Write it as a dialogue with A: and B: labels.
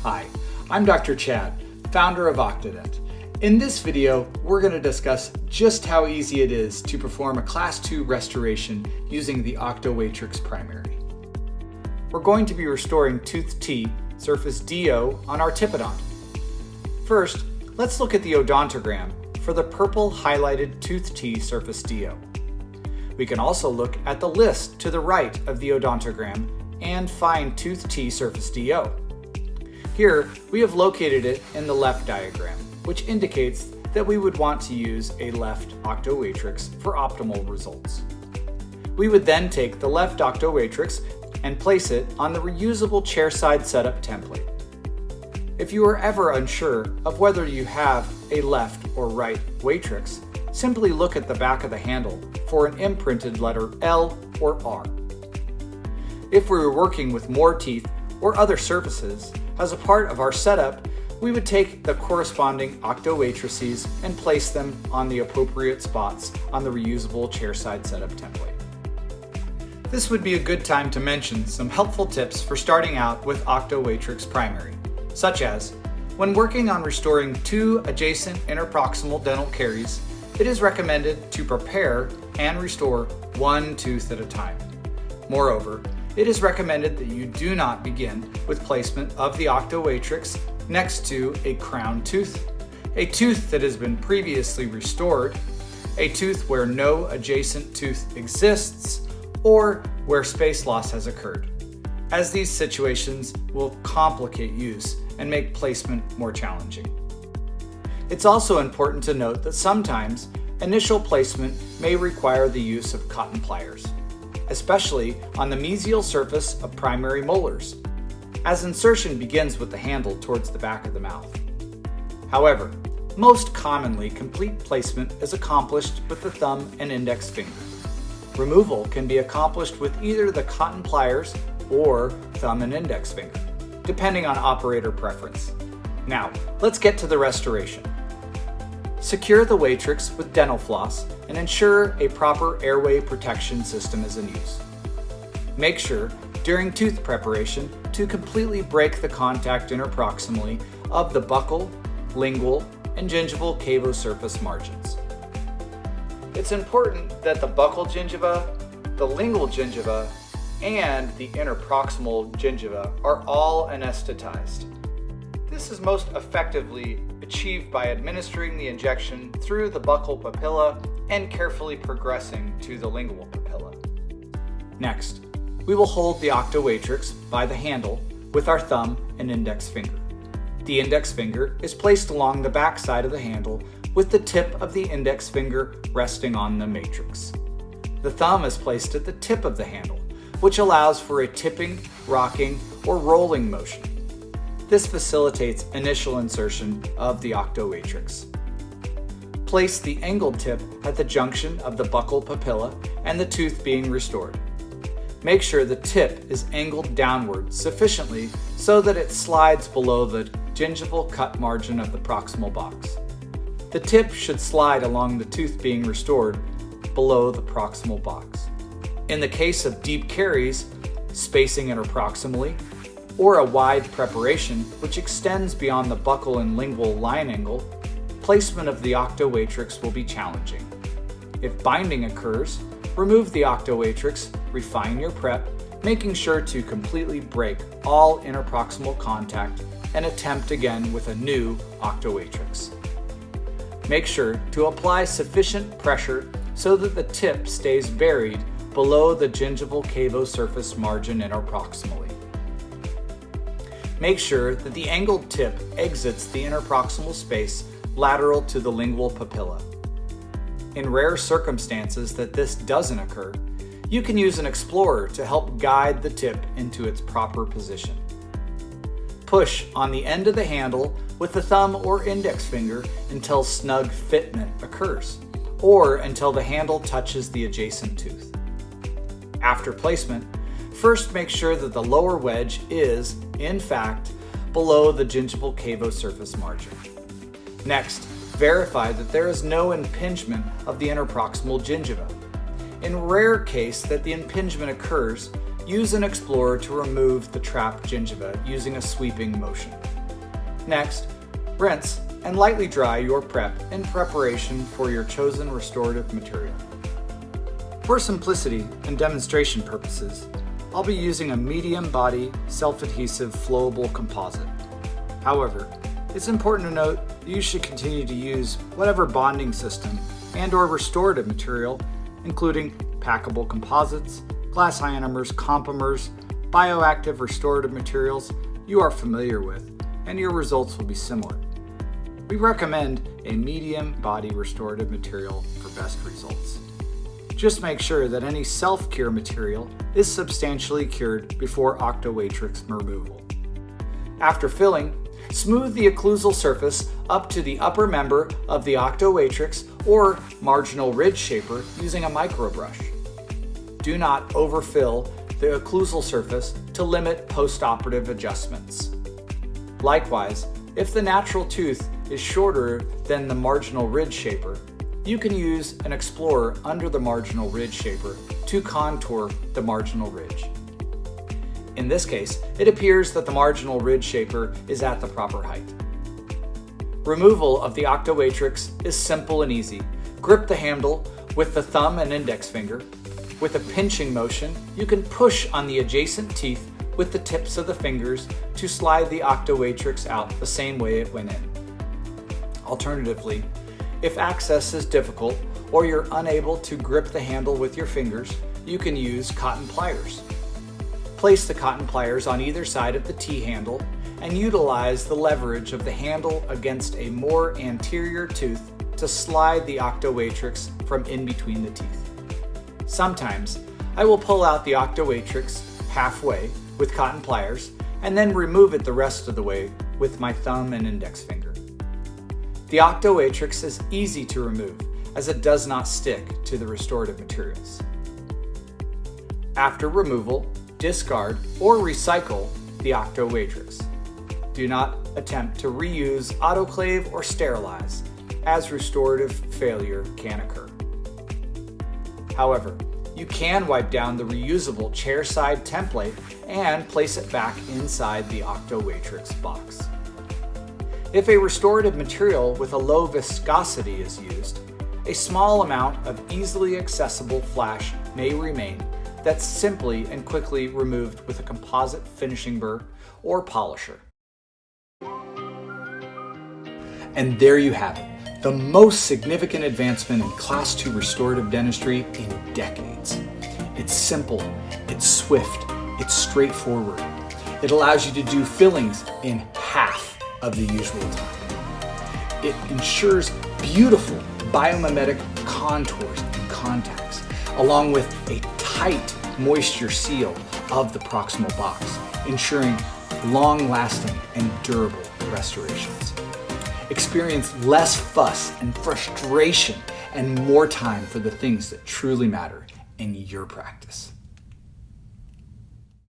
A: Hi, I'm Dr. Chad, founder of Octodent. In this video, we're going to discuss just how easy it is to perform a Class 2 restoration using the OCTOwatrix Primary. We're going to be restoring tooth T, surface DO, on our typodont. First, let's look at the odontogram for the purple highlighted tooth T surface DO. We can also look at the list to the right of the odontogram and find tooth T surface DO. Here, we have located it in the left diagram, which indicates that we would want to use a left OCTOwatrix for optimal results. We would then take the left OCTOwatrix and place it on the reusable chairside setup template. If you are ever unsure of whether you have a left or right watrix, simply look at the back of the handle for an imprinted letter L or R. If we were working with more teeth or other surfaces, as a part of our setup, we would take the corresponding OCTOwatrices and place them on the appropriate spots on the reusable chairside setup template. This would be a good time to mention some helpful tips for starting out with OCTOwatrix Primary, such as, when working on restoring two adjacent interproximal dental caries, it is recommended to prepare and restore one tooth at a time. Moreover, it is recommended that you do not begin with placement of the OCTOwatrix next to a crown tooth, a tooth that has been previously restored, a tooth where no adjacent tooth exists, or where space loss has occurred, as these situations will complicate use and make placement more challenging. It's also important to note that sometimes initial placement may require the use of cotton pliers, especially on the mesial surface of primary molars, as insertion begins with the handle towards the back of the mouth. However, most commonly complete placement is accomplished with the thumb and index finger. Removal can be accomplished with either the cotton pliers or thumb and index finger, depending on operator preference. Now, let's get to the restoration. Secure the watrix with dental floss and ensure a proper airway protection system is in use. Make sure, during tooth preparation, to completely break the contact interproximally of the buccal, lingual, and gingival cavosurface margins. It's important that the buccal gingiva, the lingual gingiva, and the interproximal gingiva are all anesthetized. This is most effectively achieved by administering the injection through the buccal papilla and carefully progressing to the lingual papilla. Next, we will hold the OCTOwatrix by the handle with our thumb and index finger. The index finger is placed along the back side of the handle with the tip of the index finger resting on the matrix. The thumb is placed at the tip of the handle, which allows for a tipping, rocking, or rolling motion. This facilitates initial insertion of the OCTOwatrix. Place the angled tip at the junction of the buccal papilla and the tooth being restored. Make sure the tip is angled downward sufficiently so that it slides below the gingival cut margin of the proximal box. The tip should slide along the tooth being restored below the proximal box. In the case of deep caries, spacing interproximally, or a wide preparation which extends beyond the buccal and lingual line angle, placement of the OCTOwatrix will be challenging. If binding occurs, remove the OCTOwatrix, refine your prep, making sure to completely break all interproximal contact and attempt again with a new OCTOwatrix. Make sure to apply sufficient pressure so that the tip stays buried below the gingival cavosurface margin interproximally. Make sure that the angled tip exits the interproximal space lateral to the lingual papilla. In rare circumstances that this doesn't occur, you can use an explorer to help guide the tip into its proper position. Push on the end of the handle with the thumb or index finger until snug fitment occurs, or until the handle touches the adjacent tooth. After placement, first make sure that the lower wedge is, in fact, below the gingival cavosurface margin. Next, verify that there is no impingement of the interproximal gingiva. In rare case that the impingement occurs, use an explorer to remove the trapped gingiva using a sweeping motion. Next, rinse and lightly dry your prep in preparation for your chosen restorative material. For simplicity and demonstration purposes, I'll be using a medium body self-adhesive flowable composite. However, it's important to note that you should continue to use whatever bonding system and/or restorative material, including packable composites, glass ionomers, compomers, bioactive restorative materials you are familiar with, and your results will be similar. We recommend a medium body restorative material for best results. Just make sure that any self-cure material is substantially cured before OCTOwatrix removal. After filling, smooth the occlusal surface up to the upper member of the OCTOwatrix or marginal ridge shaper using a microbrush. Do not overfill the occlusal surface to limit postoperative adjustments. Likewise, if the natural tooth is shorter than the marginal ridge shaper, you can use an explorer under the marginal ridge shaper to contour the marginal ridge. In this case, it appears that the marginal ridge shaper is at the proper height. Removal of the OCTOwatrix is simple and easy. Grip the handle with the thumb and index finger. With a pinching motion, you can push on the adjacent teeth with the tips of the fingers to slide the OCTOwatrix out the same way it went in. Alternatively, if access is difficult or you're unable to grip the handle with your fingers, you can use cotton pliers. Place the cotton pliers on either side of the T-handle and utilize the leverage of the handle against a more anterior tooth to slide the OCTOwatrix from in between the teeth. Sometimes, I will pull out the OCTOwatrix halfway with cotton pliers and then remove it the rest of the way with my thumb and index finger. The OCTOwatrix is easy to remove as it does not stick to the restorative materials. After removal, discard or recycle the OCTOwatrix. Do not attempt to reuse, autoclave, or sterilize, as restorative failure can occur. However, you can wipe down the reusable chairside template and place it back inside the OCTOwatrix box. If a restorative material with a low viscosity is used, a small amount of easily accessible flash may remain that's simply and quickly removed with a composite finishing burr or polisher. And there you have it, the most significant advancement in Class 2 restorative dentistry in decades. It's simple, it's swift, it's straightforward. It allows you to do fillings in half of the usual time. It ensures beautiful biomimetic contours and contacts, along with a tight moisture seal of the proximal box, ensuring long-lasting and durable restorations. Experience less fuss and frustration and more time for the things that truly matter in your practice.